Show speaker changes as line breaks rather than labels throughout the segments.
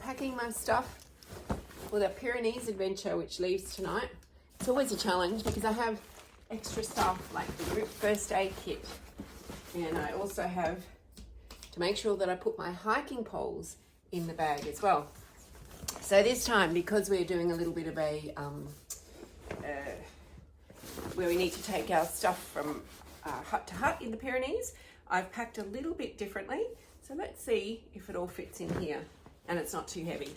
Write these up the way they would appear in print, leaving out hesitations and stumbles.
packing my stuff for the Pyrenees adventure, which leaves tonight. It's always a challenge because I have extra stuff like the group first aid kit, and I also have to make sure that I put my hiking poles in the bag as well. So this time, because we're doing a little bit of a where we need to take our stuff from hut to hut in the Pyrenees, I've packed a little bit differently. So let's see if it all fits in here and it's not too heavy.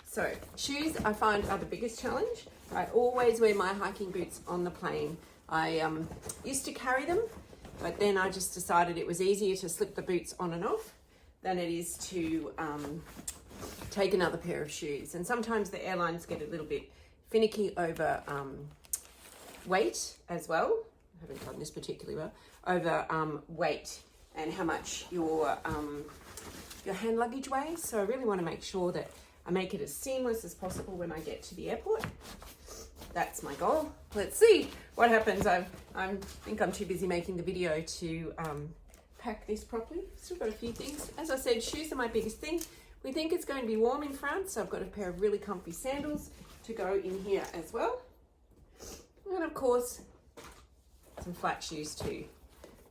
So shoes I find are the biggest challenge. I always wear my hiking boots on the plane. I used to carry them, but then I just decided it was easier to slip the boots on and off than it is to take another pair of shoes. And sometimes the airlines get a little bit finicky over weight as well. I haven't done this particularly well. Over weight and how much your hand luggage weighs. So I really want to make sure that I make it as seamless as possible when I get to the airport. That's my goal. Let's see what happens. I think I'm too busy making the video to pack this properly. Still got a few things. As I said, shoes are my biggest thing. We think it's going to be warm in France, so I've got a pair of really comfy sandals to go in here as well. And of course, some flat shoes too,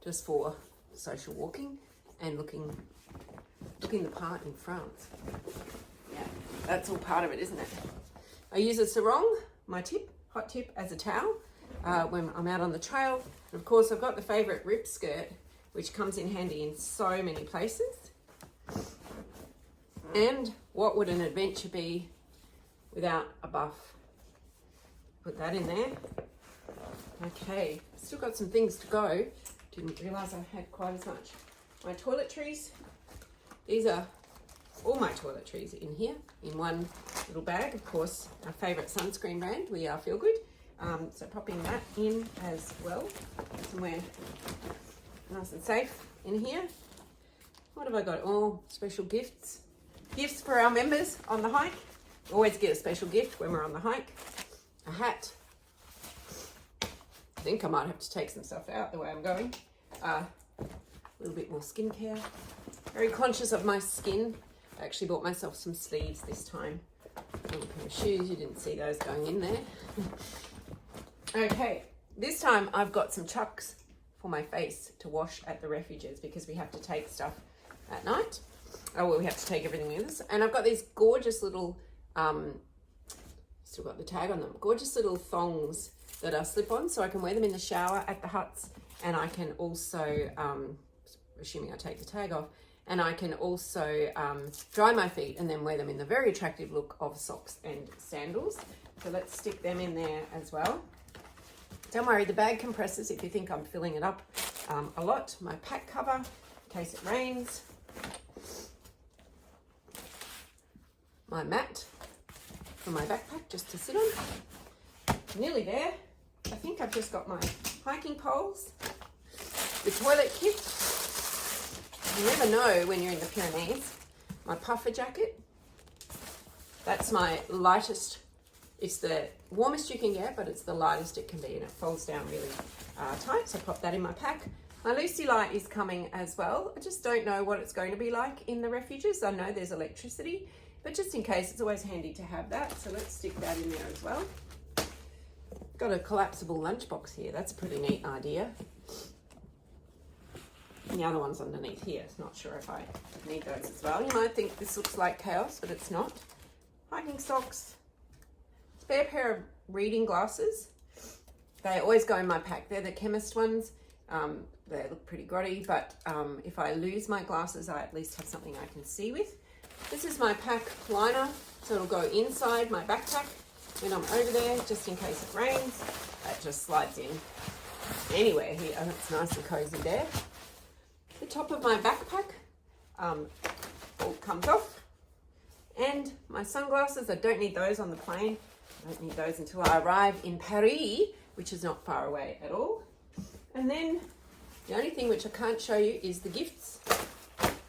just for social walking and looking the part in France. Yeah, that's all part of it, isn't it? I use a sarong, my hot tip, as a towel when I'm out on the trail. And of course, I've got the favorite rip skirt, which comes in handy in so many places. And what would an adventure be without a buff? Put that in there. Okay, still got some things to go. Didn't realise I had quite as much. My toiletries. These are all my toiletries in here, in one little bag. Of course, our favourite sunscreen brand, We Are Feel Good. So popping that in as well. Somewhere nice and safe in here. What have I got? Oh, special gifts. Gifts for our members on the hike. Always get a special gift when we're on the hike. A hat. I think I might have to take some stuff out the way I'm going. A little bit more skincare. Very conscious of my skin. I actually bought myself some sleeves this time. A little pair of shoes, you didn't see those going in there. Okay, this time I've got some chucks for my face to wash at the refuges because we have to take stuff at night. Oh, well, we have to take everything with us. And I've got these gorgeous little, still got the tag on them, gorgeous little thongs that are slip-on, so I can wear them in the shower at the huts, and I can also, assuming I take the tag off, and I can also dry my feet and then wear them in the very attractive look of socks and sandals. So let's stick them in there as well. Don't worry, the bag compresses if you think I'm filling it up a lot. My pack cover, in case it rains. My mat for my backpack just to sit on. Nearly there. I think I've just got my hiking poles, the toilet kit. You never know when you're in the Pyrenees. My puffer jacket. That's my lightest. It's the warmest you can get, but it's the lightest it can be, and it folds down really tight. So pop that in my pack. My Lucy light is coming as well. I just don't know what it's going to be like in the refuges. I know there's electricity, but just in case, it's always handy to have that. So let's stick that in there as well. Got a collapsible lunchbox here. That's a pretty neat idea. And the other one's underneath here. Not sure if I need those as well. You might think this looks like chaos, but it's not. Hiking socks. Spare pair of reading glasses. They always go in my pack. They're the chemist ones. They look pretty grotty, but if I lose my glasses, I at least have something I can see with. This is my pack liner, so it'll go inside my backpack when I'm over there, just in case it rains. That just slides in anywhere here. Oh, it's nice and cozy there. The top of my backpack all comes off. And my sunglasses, I don't need those on the plane. I don't need those until I arrive in Paris, which is not far away at all. And then the only thing which I can't show you is the gifts.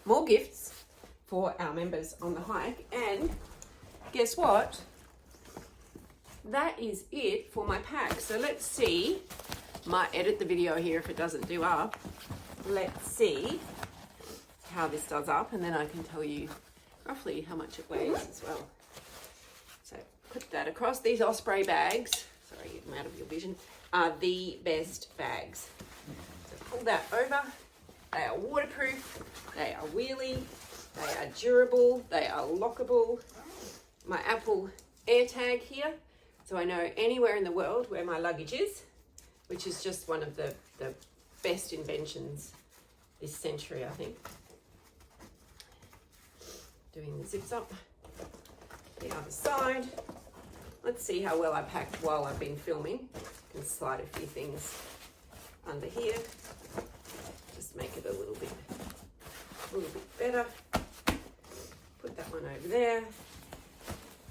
More gifts for our members on the hike. And guess what? That is it for my pack. So let's see. Might edit the video here if it doesn't do up. Let's see how this does up, and then I can tell you roughly how much it weighs as well. So put that across. These Osprey bags, sorry, get them out of your vision, are the best bags. So pull that over. They are waterproof, they are wheelie, they are durable, they are lockable. My Apple AirTag here, so I know anywhere in the world where my luggage is, which is just one of the best inventions this century, I think. Doing the zips up. The other side. Let's see how well I packed while I've been filming. I can slide a few things under here. Just make it a little bit better. Put that one over there.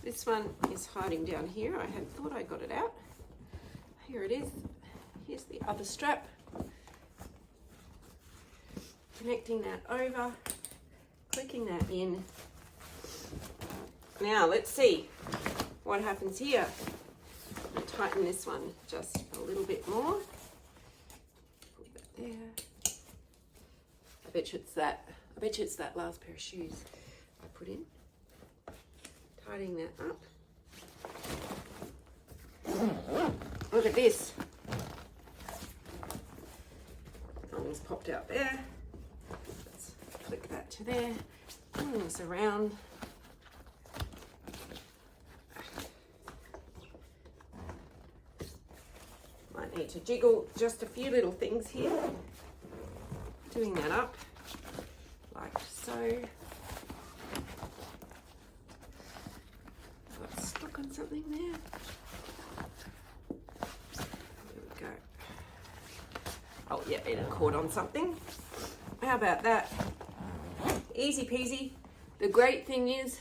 This one is hiding down here. I had thought I got it out. Here it is. Here's the other strap. Connecting that over, clicking that in. Now let's see what happens here. I'll tighten this one just a little bit more. Put that there. I bet you it's that last pair of shoes I put in. Tidying that up. Look at this. Something's popped out there. Let's click that to there. Bring this around. Might need to jiggle just a few little things here. Doing that up like so. Got stuck on something there. There we go. Oh yeah, it caught on something. How about that? Easy peasy. The great thing is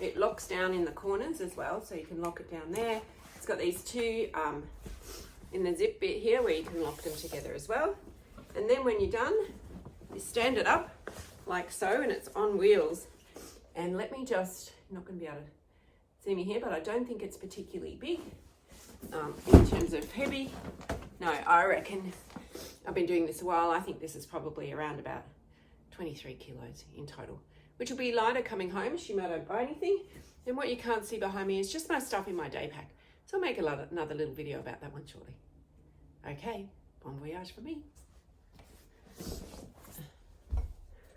it locks down in the corners as well, so you can lock it down there. It's got these two in the zip bit here where you can lock them together as well. And then when you're done, you stand it up like so, and it's on wheels. And let me just, you're not going to be able to see me here, but I don't think it's particularly big in terms of heavy. No, I reckon, I've been doing this a while, I think this is probably around about 23 kilos in total, which will be lighter coming home, assuming I don't buy anything. And what you can't see behind me is just my stuff in my day pack. So I'll make another little video about that one shortly. Okay, bon voyage for me.